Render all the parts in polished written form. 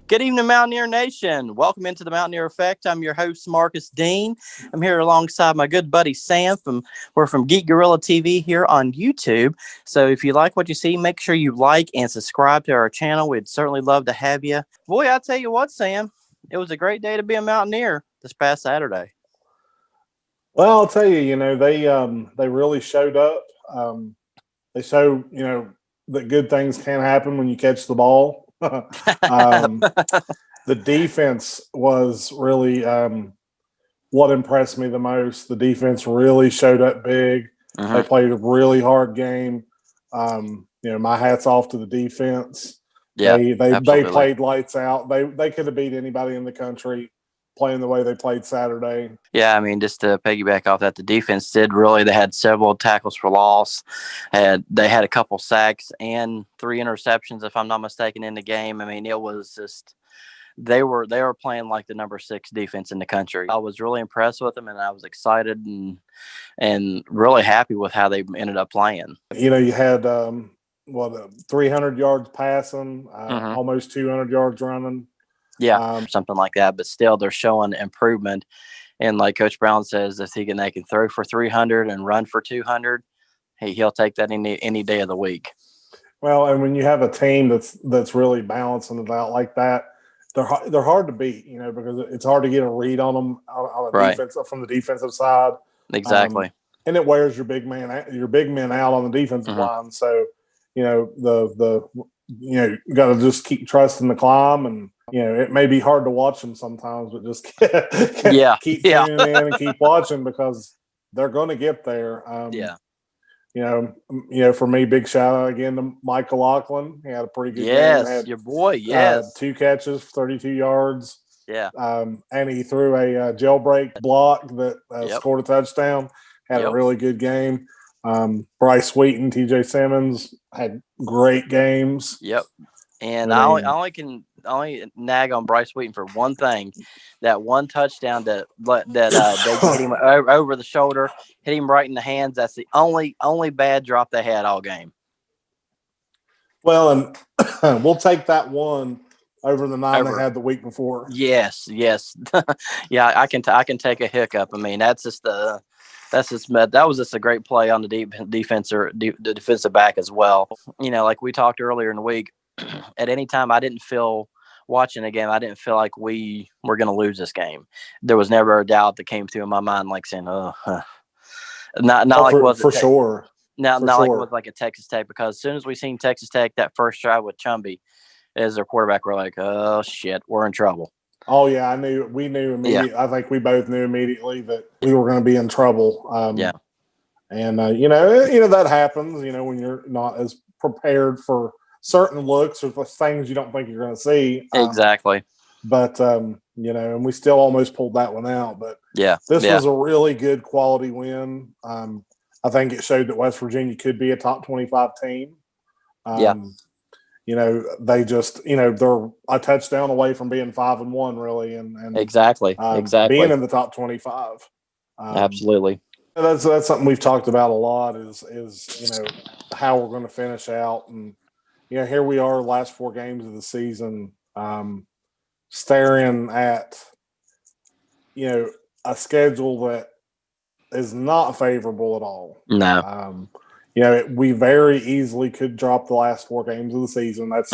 Good evening, Mountaineer Nation. Welcome into the Mountaineer Effect. I'm your host, Marcus Dean. I'm here alongside my good buddy, Sam. We're from Geek Gorilla TV here on YouTube. So if you like what you see, make sure you like and subscribe to our channel. We'd certainly love to have you. Boy, I tell you what, Sam, it was a great day to be a Mountaineer this past Saturday. Well, I'll tell you, they really showed up. They showed, that good things can happen when you catch the ball. The defense was really what impressed me the most. The defense really showed up big. They played a really hard game. My hat's off to the defense. Yeah, they played lights out. They could have beat anybody in the country playing the way they played Saturday. Yeah, I mean, just to piggyback off that, the defense did really. They had several tackles for loss. They had a couple sacks and 3 interceptions, if I'm not mistaken, in the game. I mean, it was just they were playing like the number 6 defense in the country. I was really impressed with them, and I was excited and really happy with how they ended up playing. You had 300 yards passing, almost 200 yards running. Yeah, something like that. But still, they're showing improvement. And like Coach Brown says, if they can throw for 300 and run for 200, he'll take that any day of the week. Well, and when you have a team that's really balancing it out like that, they're hard to beat, because it's hard to get a read on them on the defense from the defensive side. Exactly. And it wears your big men out on the defensive line. So, you got to just keep trusting the climb, and it may be hard to watch them sometimes, but just keep tuning in and keep watching, because they're going to get there. For me, big shout out again to Michael Lachlan. He had a pretty good game. Your boy. Yes, 2 catches, 32 yards. Yeah, and he threw a jailbreak block that scored a touchdown. Had a really good game. Bryce Wheaton, TJ Simmons had great games. Yep. And I only nag on Bryce Wheaton for one thing. That one touchdown that they hit him over the shoulder, hit him right in the hands. That's the only bad drop they had all game. Well, and we'll take that one over the 9 they had the week before. Yes. Yeah, I can take a hiccup. I mean, that was just a great play on the the defensive back as well. Like we talked earlier in the week, at any time I didn't feel watching a game, I didn't feel like we were going to lose this game. There was never a doubt that came through in my mind, like saying, not like it was for sure. Like it was like a Texas Tech, because as soon as we seen Texas Tech that first drive with Chumby as their quarterback, we're like, oh shit, we're in trouble. Oh yeah, we knew immediately. Yeah. I think we both knew immediately that we were going to be in trouble. And that happens. When you're not as prepared for certain looks or things you don't think you're going to see. Exactly. But and we still almost pulled that one out. But this was a really good quality win. I think it showed that West Virginia could be a top 25 team. They just, they're a touchdown away from being 5-1, really, and exactly being in the top 25. Absolutely. That's something we've talked about a lot is how we're going to finish out, and here we are, last 4 games of the season, staring at a schedule that is not favorable at all. No. We very easily could drop the last 4 games of the season. That's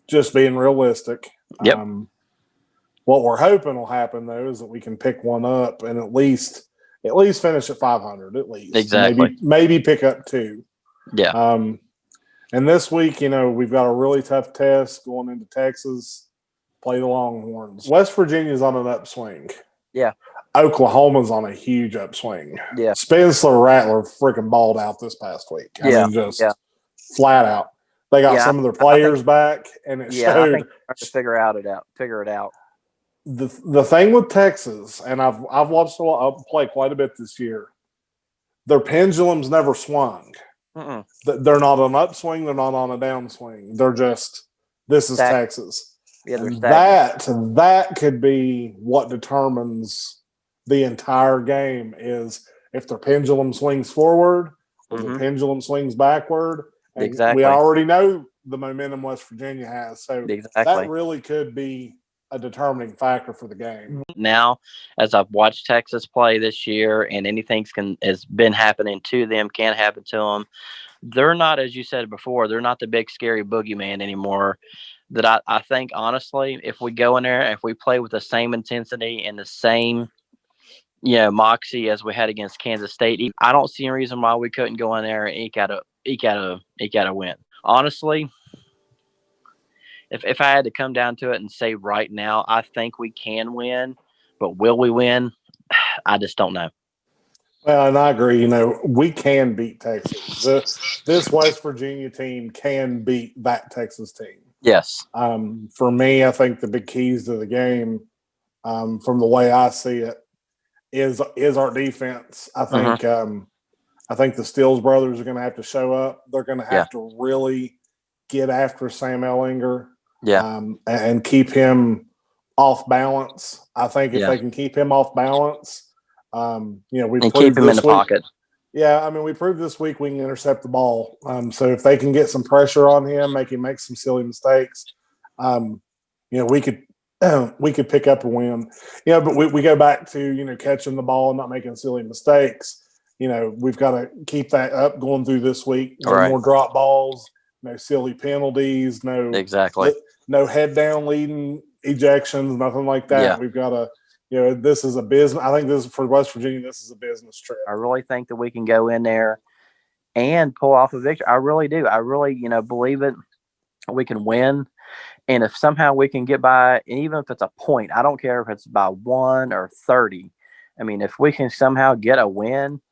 just being realistic. Yep. What we're hoping will happen, though, is that we can pick one up and at least finish at 500, at least. Exactly. Maybe pick up 2. Yeah. And this week, we've got a really tough test going into Texas, play the Longhorns. West Virginia's on an upswing. Yeah. Oklahoma's on a huge upswing. Yeah. Spencer Rattler freaking balled out this past week. I mean, just flat out. They got some of their players back, and it showed. I think to figure it out. The thing with Texas, and I've watched I'll play quite a bit this year. Their pendulums never swung. They're not on an upswing. They're not on a downswing. They're just, this is Texas. Yeah, that could be what determines the entire game, is if their pendulum swings forward or the pendulum swings backward. And we already know the momentum West Virginia has. So that really could be a determining factor for the game. Now, as I've watched Texas play this year, and anything has been happening to them, can happen to them. They're not, as you said before, they're not the big scary boogeyman anymore. That I think, honestly, if we go in there, if we play with the same intensity and the same, moxie as we had against Kansas State, I don't see any reason why we couldn't go in there and eke out a win. Honestly, if I had to come down to it and say right now, I think we can win, but will we win? I just don't know. Well, and I agree. We can beat Texas. This West Virginia team can beat that Texas team. Yes. For me, I think the big keys to the game, from the way I see it, is our defense. I think I think the Stills brothers are going to have to show up. They're going to have to really get after Sam Ehlinger, and keep him off balance. I think if they can keep him off balance, we keep him in the pocket. Yeah, I mean, we proved this week we can intercept the ball. So if they can get some pressure on him, make him make some silly mistakes, we could pick up a win. But we go back to catching the ball and not making silly mistakes. We've got to keep that up going through this week. No more drop balls, no silly penalties, no head down leading ejections, nothing like that. Yeah. We've got to. This is a business. I think this is for West Virginia. This is a business trip. I really think that we can go in there and pull off a victory. I really do. I really, believe it. We can win. And if somehow we can get by, and even if it's a point, I don't care if it's by 1 or 30. I mean, if we can somehow get a win,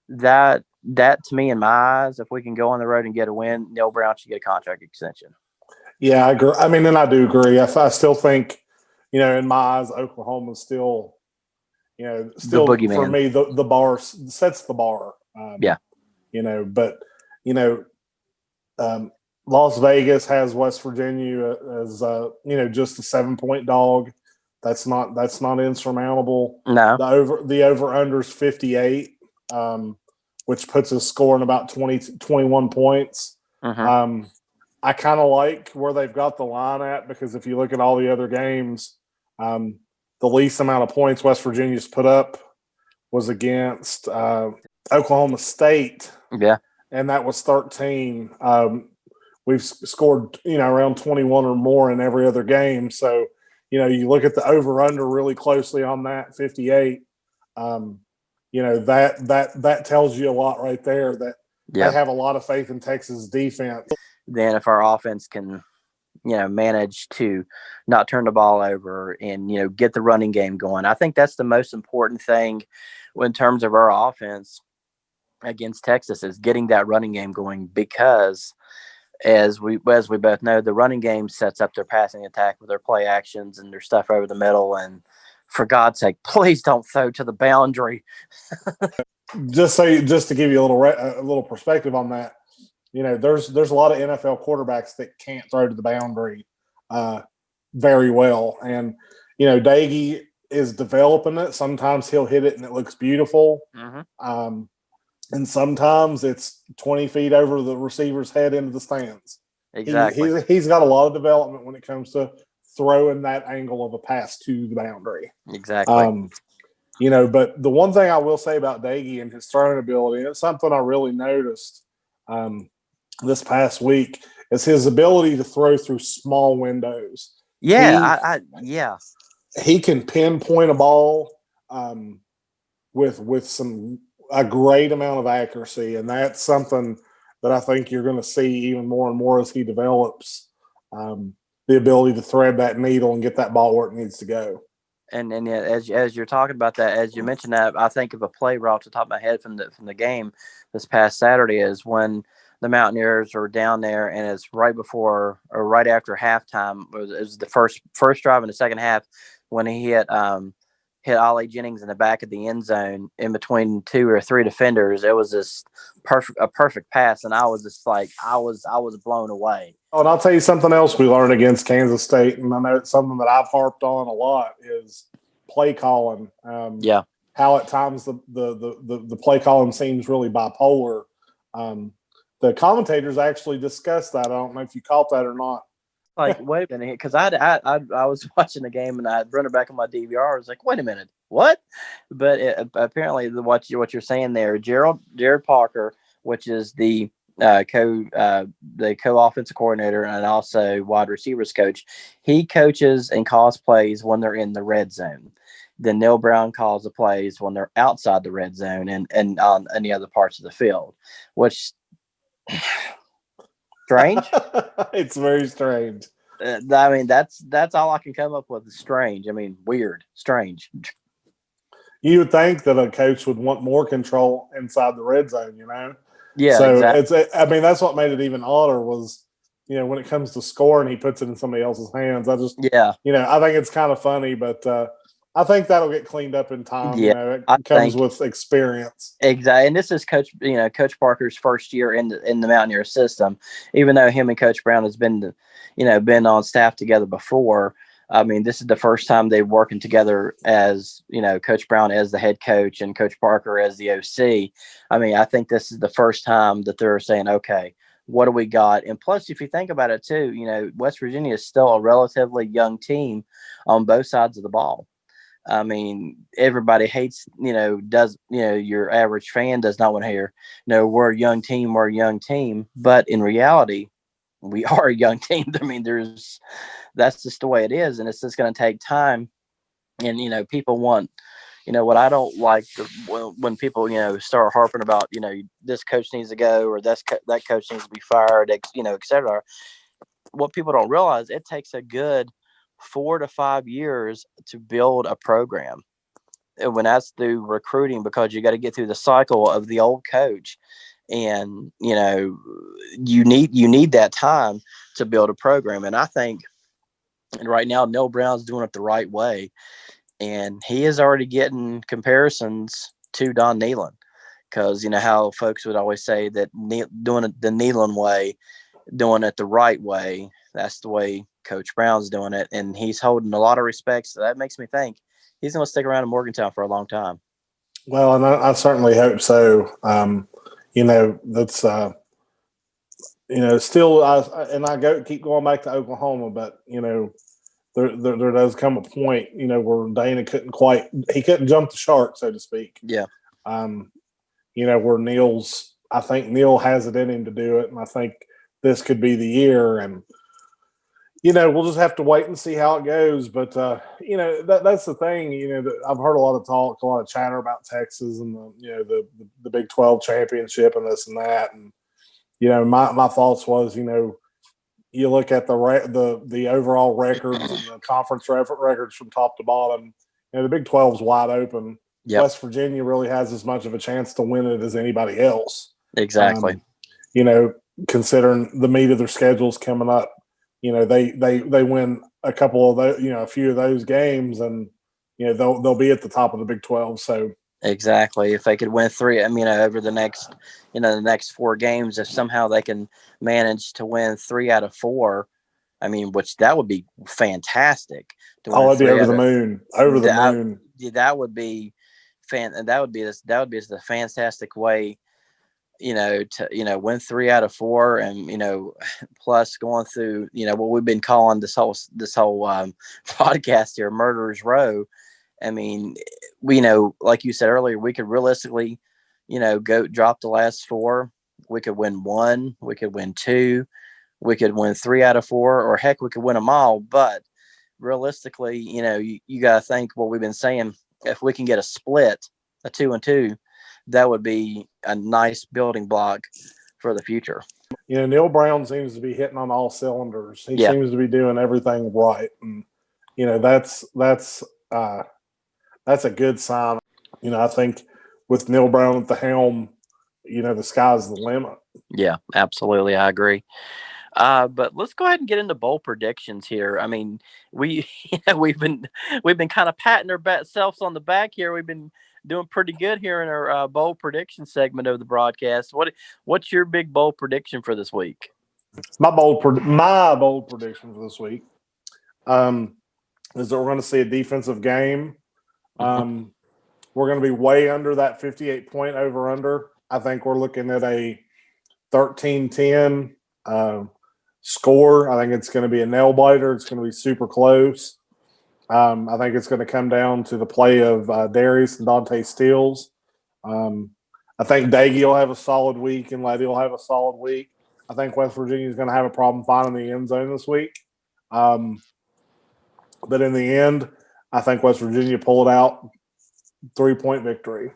that to me, in my eyes, if we can go on the road and get a win, Neil Brown should get a contract extension. Yeah, I agree. I mean, and I do agree. I still think, in my eyes, Oklahoma's still for me, the bar sets the bar. But Las Vegas has West Virginia as just a 7-point dog. That's not insurmountable. No, the over under is 58, which puts us scoring about 21 points. I kind of like where they've got the line at, because if you look at all the other games, the least amount of points West Virginia's put up was against Oklahoma State. Yeah. And that was 13. We've scored, around 21 or more in every other game. So, you look at the over-under really closely on that, 58. That tells you a lot right there, that they have a lot of faith in Texas defense. Then if our offense can, manage to not turn the ball over and, get the running game going, I think that's the most important thing in terms of our offense against Texas, is getting that running game going, because as we both know, the running game sets up their passing attack with their play actions and their stuff over the middle. And for God's sake, please don't throw to the boundary. Just to give you a little perspective on that, there's a lot of NFL quarterbacks that can't throw to the boundary very well, and Daggy is developing it. Sometimes he'll hit it and it looks beautiful, and sometimes it's 20 feet over the receiver's head into the stands. Exactly. He's got a lot of development when it comes to throwing that angle of a pass to the boundary. Exactly. But the one thing I will say about Daggy and his throwing ability, and it's something I really noticed this past week, is his ability to throw through small windows. Yeah, he can pinpoint a ball with a great amount of accuracy, and that's something that I think you're going to see even more and more as he develops the ability to thread that needle and get that ball where it needs to go. And as you're talking about that, as you mentioned that, I think of a play right off the top of my head from the game this past Saturday, is when the Mountaineers were down there, and it's right before or right after halftime. It was the first drive in the second half, when he hit Ollie Jennings in the back of the end zone in between 2 or 3 defenders. It was just a perfect pass, and I was just like, I was blown away. Oh, and I'll tell you something else we learned against Kansas State, and I know it's something that I've harped on a lot, is play calling. How at times the play calling seems really bipolar. The commentators actually discussed that. I don't know if you caught that or not. like, wait a minute, because I was watching the game and I'd run it back on my DVR. I was like, wait a minute, what? But apparently, what you're saying there, Jared Parker, which is the co-offensive coordinator and also wide receivers coach, he coaches and calls plays when they're in the red zone. Then Neil Brown calls the plays when they're outside the red zone and on any other parts of the field, which strange. It's very strange. I mean, that's all I can come up with is strange. I mean, weird, strange. You would think that a coach would want more control inside the red zone, you know? Yeah, So exactly. I mean, that's what made it even odder was, when it comes to scoring, he puts it in somebody else's hands. I just, Yeah, I think it's kind of funny, but I think that'll get cleaned up in time. yeah. I It comes think with experience. exactly, and this is Coach Parker's first year in the Mountaineer system. Even though him and Coach Brown has been on staff together before. I mean, this is the first time they're working together as Coach Brown as the head coach and Coach Parker as the OC. I mean, I think this is the first time that they're saying, okay, what do we got? And plus, if you think about it too, West Virginia is still a relatively young team on both sides of the ball. I mean, everybody hates, your average fan does not want to hear, we're a young team, we're a young team. But in reality, we are a young team. I mean, that's just the way it is. And it's just going to take time. And, people want, what I don't like when people, start harping about, this coach needs to go or that coach needs to be fired, et cetera. What people don't realize, it takes a good 4 to 5 years to build a program. And when that's through recruiting, because you got to get through the cycle of the old coach, and you need that time to build a program. And I think right now Neil Brown's doing it the right way, and he is already getting comparisons to Don Nehlen, because how folks would always say that doing it the Nehlen way, doing it the right way, that's the way Coach Brown's doing it, and he's holding a lot of respect. So that makes me think he's going to stick around in Morgantown for a long time. Well, and I certainly hope so. That's still, I keep going back to Oklahoma, but there does come a point, where Dana couldn't jump the shark, so to speak. Yeah. Where I think Neil has it in him to do it, and I think this could be the year, and we'll just have to wait and see how it goes. But that's the thing. That I've heard a lot of chatter about Texas and the Big 12 championship and this and that. And my thoughts was, you look at the overall records and the conference records from top to bottom. The Big 12's wide open. Yep. West Virginia really has as much of a chance to win it as anybody else. Exactly. Considering the meat of their schedules coming up. They win a couple of those, a few of those games, and they'll be at the top of the Big 12. So exactly, if they could win 3, over the next 4 games, if somehow they can manage to win 3 out of 4, which that would be fantastic. It'd be over the moon, moon. That would be that would be the fantastic way. To win 3 out of 4, and plus going through what we've been calling this whole podcast here, Murderers Row. Like you said earlier, we could realistically, go drop the last 4. We could win 1, we could win 2, we could win 3 out of 4, or heck, we could win them all. But realistically, you got to think what we've been saying. If we can get a split, a 2-2. That would be a nice building block for the future. Neil Brown seems to be hitting on all cylinders. He seems to be doing everything right, and that's a good sign. I think with Neil Brown at the helm, the sky's the limit. Yeah, absolutely, I agree. But let's go ahead and get into bowl predictions here. We've been kind of patting ourselves on the back here. We've been doing pretty good here in our bowl prediction segment of the broadcast. What's your big bowl prediction for this week? My bold prediction for this week is that we're going to see a defensive game. We're going to be way under that 58-point over-under. I think we're looking at a 13-10. score. I think it's going to be a nail biter. It's going to be super close. I think it's going to come down to the play of Darius and Dante Steele. I think Daggy will have a solid week and Letty will have a solid week. I think West Virginia is going to have a problem finding the end zone this week. But in the end, I think West Virginia pulled out 3-point victory.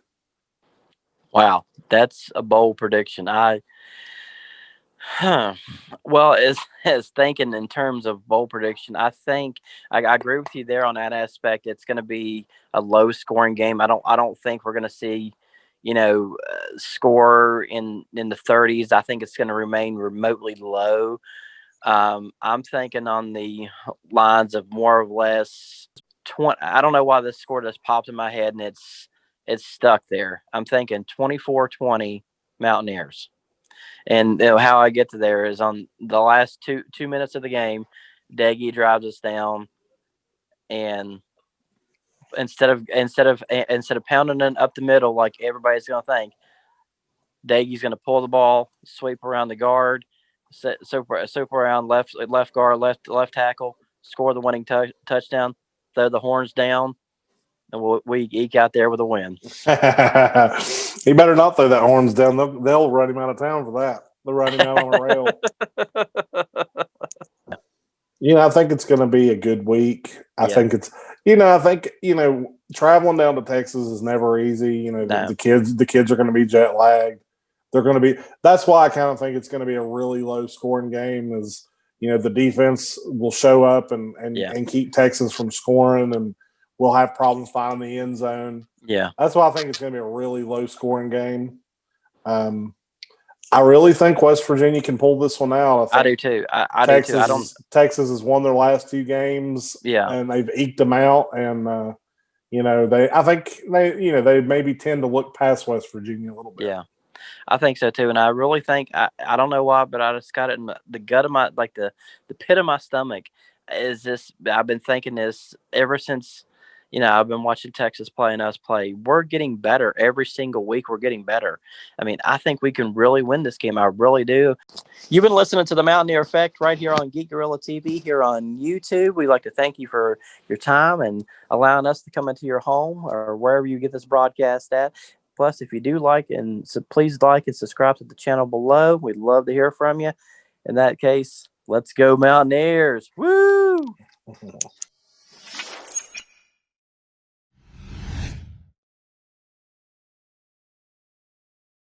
Wow, that's a bold prediction. Well, as thinking in terms of bowl prediction, I think I agree with you there on that aspect. It's going to be a low scoring game. I don't think we're going to see, score in the 30s. I think it's going to remain remotely low. I'm thinking on the lines of more or less 20. I don't know why this score just popped in my head and it's stuck there. I'm thinking 24-20 Mountaineers. And how I get to there is on the last two minutes of the game, Daggy drives us down, and instead of pounding it up the middle like everybody's going to think, Daggy's going to pull the ball, sweep around the guard, swoop around left guard, left tackle, score the winning touchdown, throw the horns down, and we eke out there with a win. He better not throw that horns down. They'll run him out of town for that. They'll run him out on a rail. I think it's going to be a good week. I think it's, traveling down to Texas is never easy. The kids are going to be jet lagged. They're going to be. That's why I kind of think it's going to be a really low scoring game. Is the defense will show up and keep Texas from scoring, and we'll have problems finding the end zone. Yeah, that's why I think it's going to be a really low scoring game. I really think West Virginia can pull this one out. I do too. I do too. Texas has won their last 2 games. Yeah, and they've eked them out. And I think they maybe tend to look past West Virginia a little bit. Yeah, I think so too. And I really think I don't know why, but I just got it in the gut of my the pit of my stomach. Is this? I've been thinking this ever since. I've been watching Texas play and us play. We're getting better every single week. We're getting better. I mean, I think we can really win this game. I really do. You've been listening to the Mountaineer Effect right here on Geek Gorilla TV here on YouTube. We'd like to thank you for your time and allowing us to come into your home or wherever you get this broadcast at. Plus, if you do please like and subscribe to the channel below. We'd love to hear from you. In that case, let's go Mountaineers. Woo!